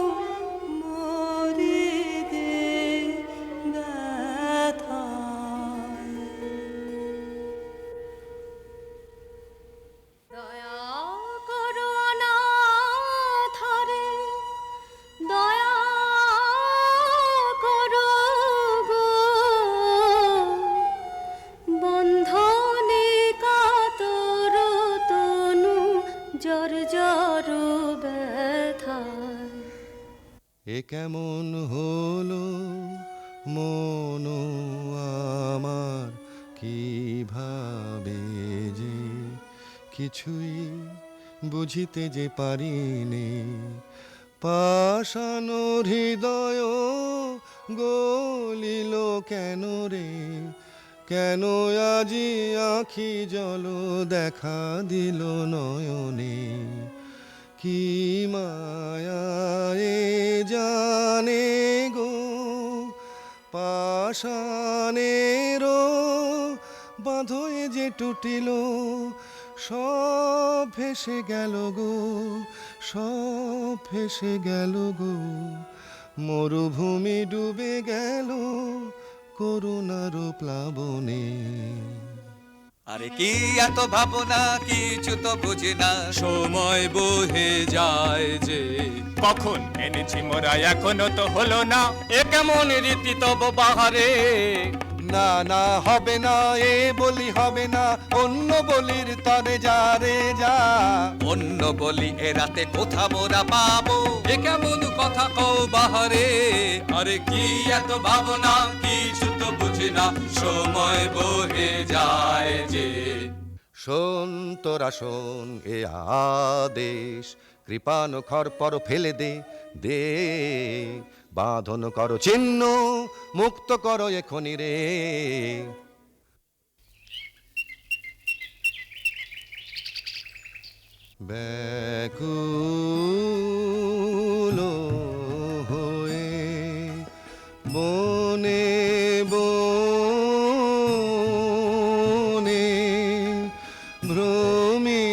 মরিদে ব্যথায়। দয়া করো অনাথরে, দয়া করো গো, বন্ধনে কাতর তনু জর জর ব্যথায়। এ কেমন হলো মন আমার, কিভাবে যে কিছুই বুঝিতে যে পারিনি। পাষাণ হৃদয় গলিল কেন রে, কেন আজি আখি জল দেখা দিল নয়নে। কি মায়ায়ে জানে গো পাষাণেরও বাঁধয়ে যে টুটিল, সব ভেসে গেল গো, সব ভেসে গেল গো। মরুভূমি ডুবে গেল করুণার প্লাবনে। আরে কি এত ভাবনা, কিছু তো বুঝি না। সময় বহে যায় যে, কখন এনেছি মোরা এখনো তো হলো না। এ কেমন রীতি তব বাহারে, না না হবে না, এ বলি হবে না, অন্য বলির তরে যা রে যা। অন্য বলি এ রাতে কোথা মোরা পাবো? এ কেমন কথা কও বাহারে। আরে কি এত ভাবনা, কিছু তো বুঝি না। সময় বহে যায় যে, শোন তোরা শোন এ আদেশ, কৃপান খর পর ফেলে দে দে, বাঁধন করো চিহ্ন, মুক্ত করো এখনি রে। ব্যাকুল হয়ে বনে বনে ভ্রমি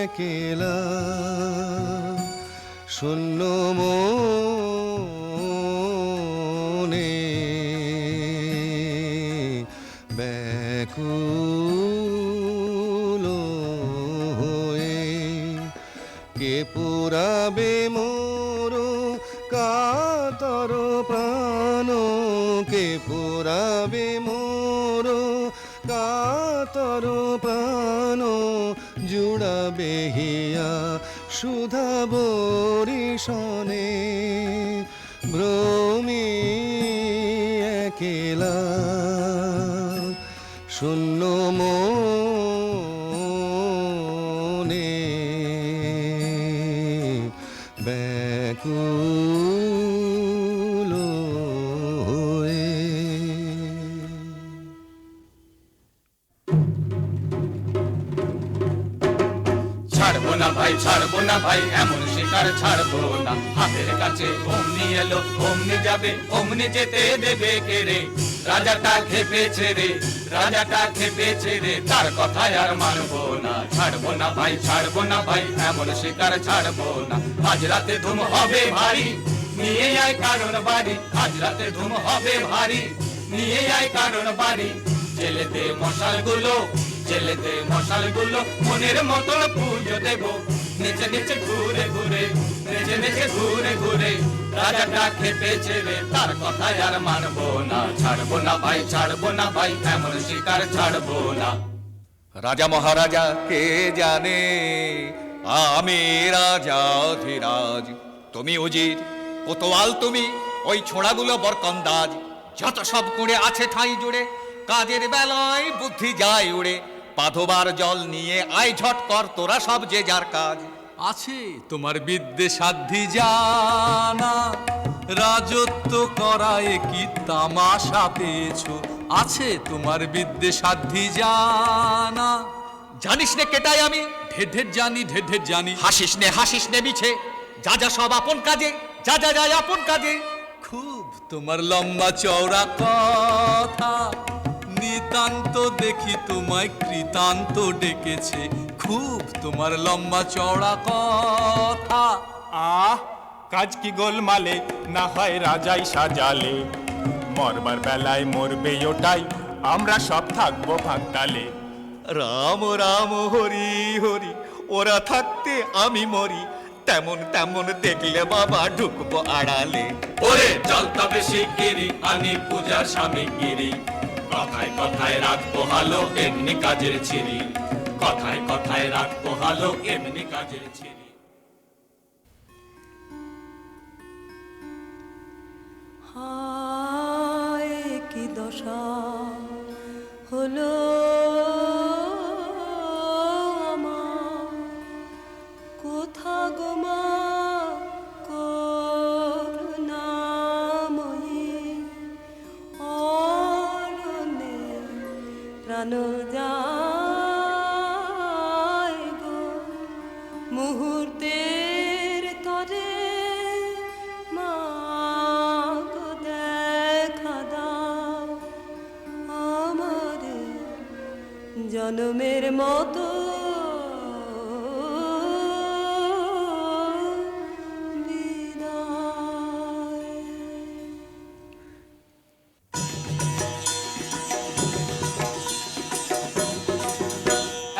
একেলা, শূন্য মনে ব্যাকুল হয়ে কে পুরাবে মোর কাতর প্রাণ, কে পুরাবে মোর কাতর প্রাণ, জুড়াবে হিয়া সুধা বরিশনে। ভ্রমি একেলা শূন্য মনে ব্যাকুল হয়ে। ছাড়বো না ভাই, ছাড়বো না ভাই, এমন শিকার ছাড়বো না। হাতের কাছে অমনি এলো, অমনি যাবে, অমনি যেতে দেবে কে রে? রাজাটা খেপেছে রে, রাজাটা খেপেছে রে, তার কথায় আর মানবো না। ছাড়বো না ভাই, ছাড়বো না ভাই, এমন শিকার ছাড়বো না। আজ রাতে ধুম হবে ভারী, নিয়ে আয় কারণ বাড়ি। আজ রাতে ধুম হবে ভারী, নিয়ে আয় কারণ বাড়ি। জেলে দে মশালগুলো, জেলে দে মশালগুলো, মনের মতন পুজো দেব। নিচে নিচে ঘুরে ঘুরে, নিচে নিচে ঘুরে ঘুরে, রাজাটা খেপেছে রে, তার কথায় আর মানবো না। ছাড়বো না ভাই, ছাড়বো না ভাই, এমন শিকার ছাড়বো না। রাজা মহারাজা কে জানে, আমি রাজা ধীরাজ, তুমি উজির কোতোয়াল, তুমি ওই ছোড়াগুলো বরকন্দাজ। যত সব কুড়ে আছে ঠাঁই জুড়ে, কাজের বেলায় বুদ্ধি যায় উড়ে। পাধোবার জল নিয়ে আয় ঝট কর তোরা সব যে যার কাজ। আছে তোমার বিদ্যে সাধ্যি জানা, রাজত্ব করায় কি তামাশা পেয়েছো? আছে তোমার বিদ্যে সাধ্যি জানা। জানিস নে কেটাই আমি, ঢের ঢের জানি, ঢের ঢের জানি। হাসিস নে মিছে, যা যা সব আপন কাজে, যা যা যায় আপন কাজে। খুব তোমার লম্বা চওড়া কথা, নিতান্ত দেখি তোমায় কৃতান্ত ডেকেছে। খুব তোমার লম্বা চওড়া কথা। আহ, কাজ কি গোলমালে, না হয় রাজাই সাজালে। মরবার বেলায় মরবে ওটাই, আমরা সব থাকবো ভাগতালে। রাম রাম হরি হরি, ওরা থাকতে আমি মরি। তেমন তেমন দেখলে বাবা ঢুকবো আড়ালে। ওরে চল তবে শিগগিরি, আনি পূজার সামগ্রী। কথায় কথায় রাখবো হালো, এমনি কাজের ছিরি। কথায় কথায় রাখবো হালো, এমনি কাজের ছিরি। হায় কি দশা হলো আমার, কোথা গো মা করুণাময়ী, অরণ্যে প্রাণ যায় গো মুহূর্তের তরে। মা গো দেখা দাও আমারে জনমের মতো বিদায়।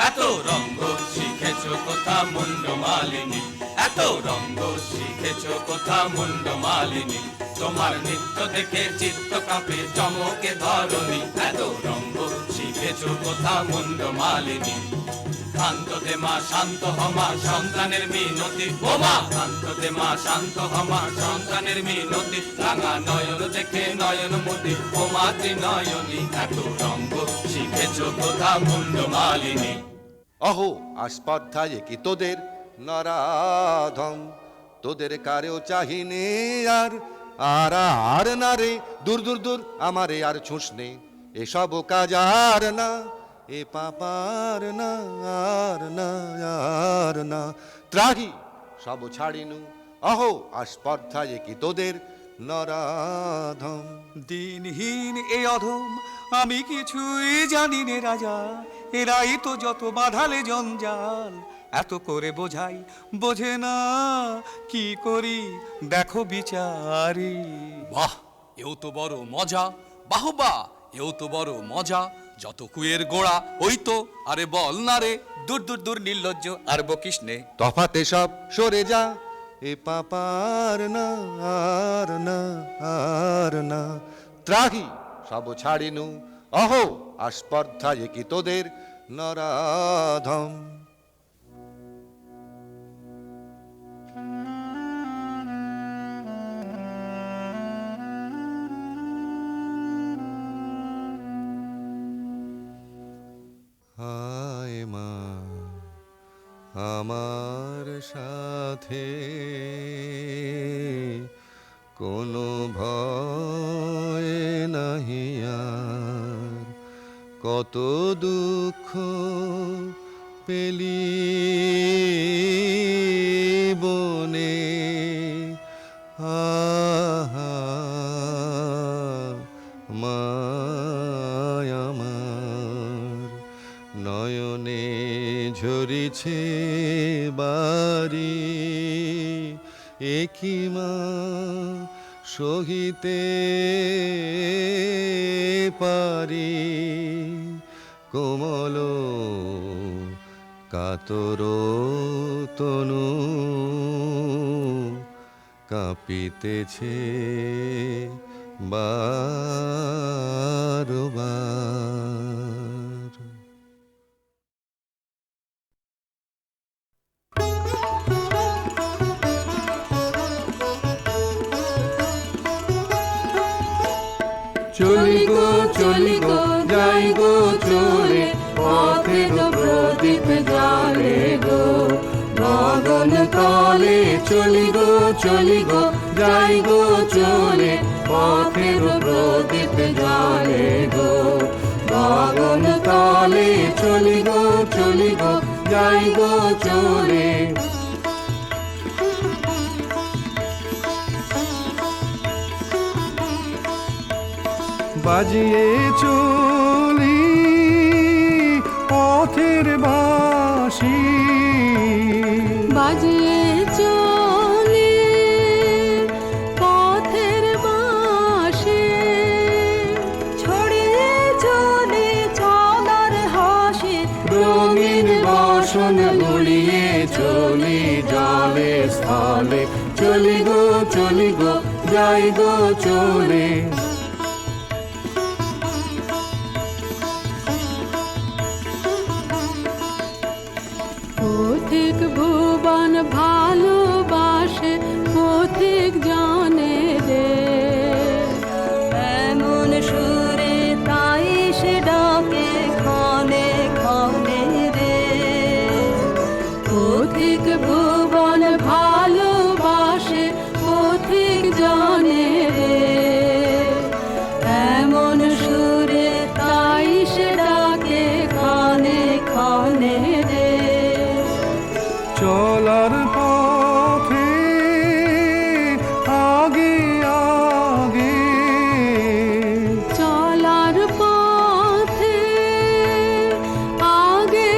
এত রঙ্গ শিখেছো কোথা মুন্ড মালিনী, এত রঙ্গ শিখেছো কোথা মুন্ড মালিনী। তোমার নৃত্য দেখে চিত্ত কাঁপে চমকে ধরণী। এত রঙ্গ শিখেছো কোথা মুন্ড মালিনী। শান্ত দে মা, শান্ত হমা, সন্তানের মিনতি। ও মা শান্ত দে মা, শান্ত হমা, সন্তানের মিনতি। রাঙা নয়ন দেখে নয়ন মতি, ও মা ত্রিনয়নী। এত রঙ্গ শিখেছো কোথা মুন্ড মালিনী। অহো আস্পর্ধায় কি তোদের নরাধম, তোদের কারেও চাহিনে আর আর আর না রে। দূর দূর দূর আমারে আর ছুঁস নে, এসব কাজ আর না, এ পাপার না আর না আর না। ত্রাহি সব ছাড়িনু, অহো আস্পর্ধায় কি তোদের নরাধম। দিনহীন এ অধম, আমি কিছুই জানি নে রাজা। এরাই তো যত বাঁধালে জঞ্জাল, এত করে বোঝাই বোঝে না, কি করি দেখো বিচারি। বাহ, এও তো বড় মজা, বাহবা এও তো বড় মজা। যত কুয়ের গোড়া ওই তো, আরে বল না রে। দূর দূর দূর নির্লজ্জ আর বকিস নে। তফাতে সব সরে যা, এ পাপার না আর না আর না। ত্রাহি সব ছাড়িনু, অহো আস্পর্ধায় কি তোদের নরাধম। হায় মা আমার সাথে কোনো ভয় নাহি আর, কত দুঃখ পেলি বনে, আহা মায় আমার, নয়নে ঝরিছে বাড়ি, একই মা সহিতে পারি, কোমল কাতর তনু কাঁপিতেছে বারবার। চলি গো যাই গো চলে, পথের প্রদীপ জ্বালে গো গগন তলে। চলি গো যাই গো চলে, পথের প্রদীপ জ্বালে গো গগন তলে। চলি গো যাই গো চলে। বাজিয়ে চলি পথের বাঁশি, বাজিয়ে চলে পথের বাঁশি, ছড়িয়ে চলে চলার হাসি, রঙিন বসন উড়িয়ে চলি জলে স্থলে। চলি গো যাই গো চলে। পথিক ভুবন ভালোবাসে, পথিক জানে রে, এমন সুরে তাই সে ডাকে ক্ষণে ক্ষণে রে। পথিক ভুবন ভালোবাসে, পথিক জানে রে, এমন সুরে তাই সে ডাকে ক্ষণে ক্ষণে রে। চলার পথে আগে আগে, চলার পথে আগে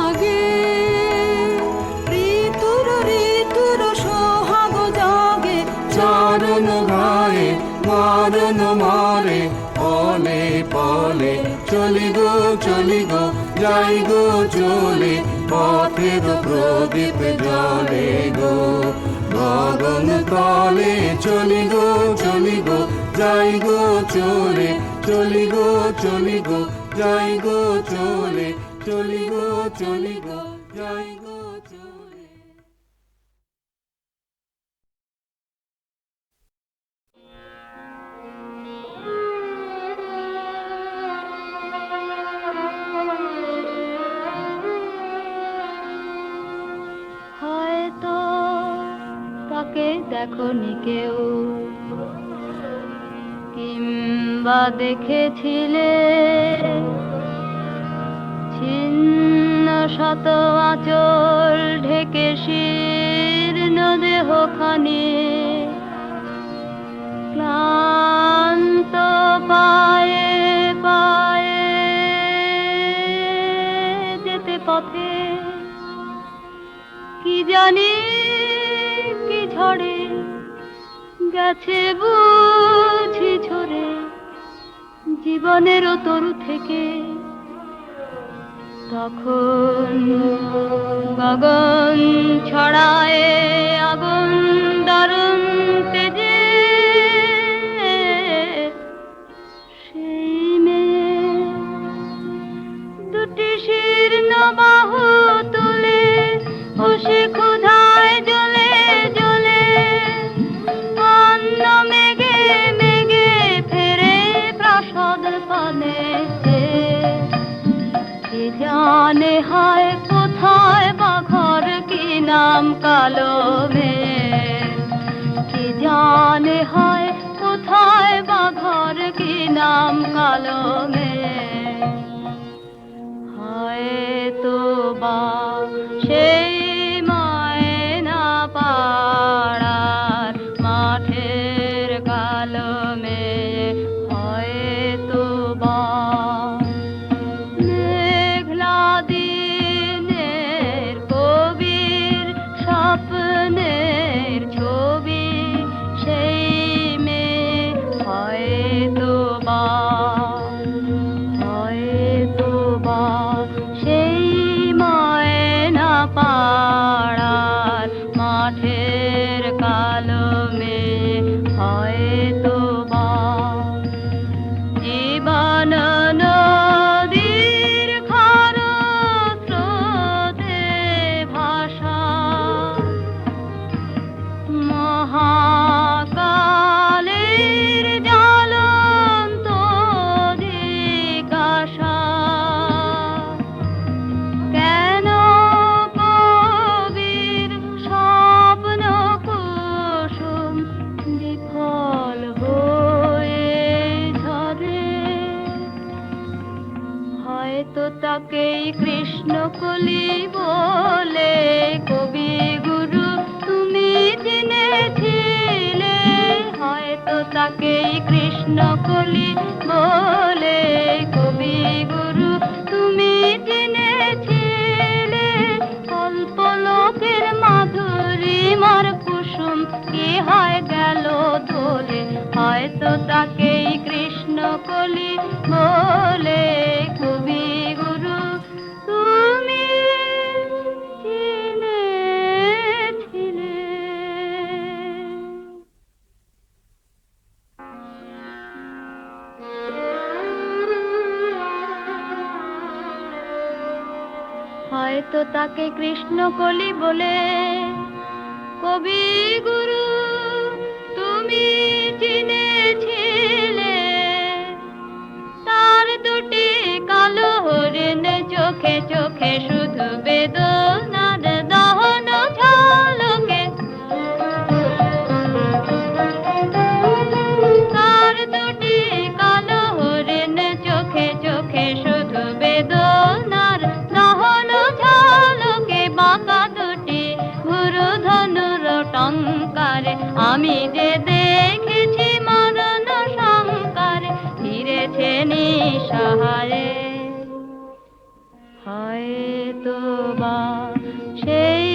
আগে, ঋতুর সোহাগ জাগে, চরণ গায়ে মরণ মারে পলে পলে। চলি গো যাই গো চলে, পথের প্রদীপ জ্বলে গো গগন তলে। চলি গো যাই গো চলে। চলি গো যাই গো চলে। চলি গো যাই গো চলে। হয়তো তাকে দেখনি কেউ, কিংবা দেখেছিলে ছিন্ন শত আঁচল ঢেকে শীর্ণ দেহখানি, ক্লান্ত পায়ে পায়ে যেতে পথে, কি জানি কি ঝড়ে গেছে বুঝি ঝরে জীবনের তরু থেকে। তখন গগন ছড়ায় আগুন দারুণ তেজে, সেই মেয়ে দুটি শীর্ণ বাহু তুলে খুশি ক্ষুধায় জ্বলে জ্বলে অন্ন মেঘে মেঘে ফেরে প্রাসাদ পানে। কে জানে হায় কোথায় বা ঘর কি নাম কালো মেয়ে। মহাকালের জ্বলন্ত জিজ্ঞাসা, কেন কবির স্বপ্ন কুসুম বিফল হয়ে ঝরে? হয়তো তাকেই কৃষ্ণকলি বলে কবি গুরু তুমি চিনেছিলে, হয়তো তাকেই কৃষ্ণকলি বলে কবি গুরু তুমি চিনেছিলে। কল্পলোকের মাধুরীমার কুসুম কি হয় গেল দোলে, হয়তো তাকেই কৃষ্ণকলি বলে কবি গুরু তুমি চিনেছিলে। হয়তো তাকে কৃষ্ণকলি বলে কবি গুরু তুমি চিনেছিলে। তার দুটি কালো হরিণ চোখে চোখে শুধু বেদনার দহন ঝলকে, তার দুটি কালো হরিণ চোখে চোখে শুধু বেদনার দহন ঝলকে, বাঁকা দুটি গুরু ধনুর টঙ্কারে আমি যে দেখেছি মরণ শঙ্কারে ফিরেছে নিঃসহারে। হয়তো বা সেই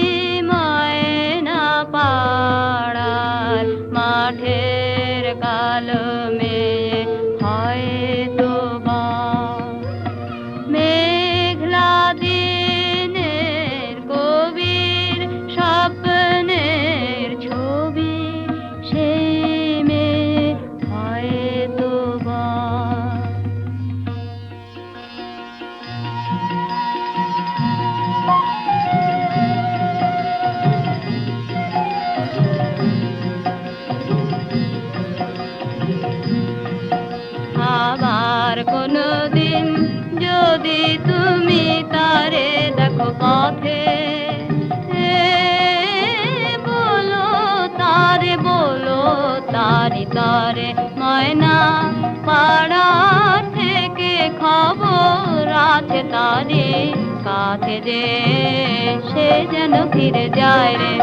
ময়না পাড়ার মাঠের কালো মেয়ে, হয়তো বা মেঘলা দিনের কবির স্বপ্নের ছবি, সেই মেয়ে হয়তো বা। আবার কোনদিন যদি তুমি তারে দেখো পথে, বলো তারে, বলো তারি তারে ময়না পাড়া থেকে খবর আছে তারি কাছে যে সে যেন ফিরে যায় রে।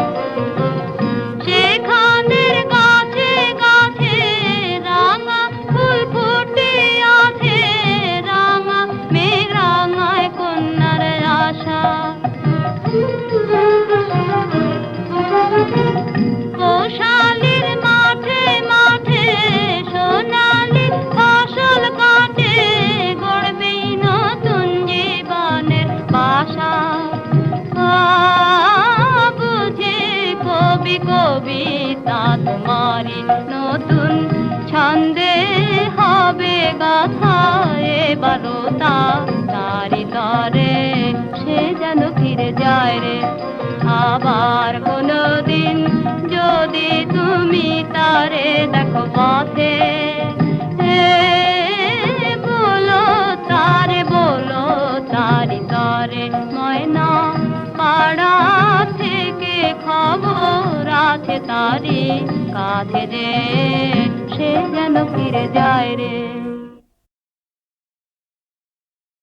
সেখানের গাছে গাছে রাঙা ফুল ফুটে আছে, রাঙা মেঘ রাঙায় কন্যার আশা। গোশালির মাঠে মাঠে সোনালি ফসল কাটে, গড়বেই নতুন জীবনের বাসা। বুঝি কবি কবিতা তোমারি নতুন ছন্দে হবে গাথা, এবারও তারি তরে সে যেন ফিরে যায় রে। আবার কোনদিন যদি তুমি তারে দেখো পথে, বলো তারে, বলো তারি তরে ময়না পাড়া থেকে খবর আছে তারি কাছে যে সে যেন ফিরে যায় রে।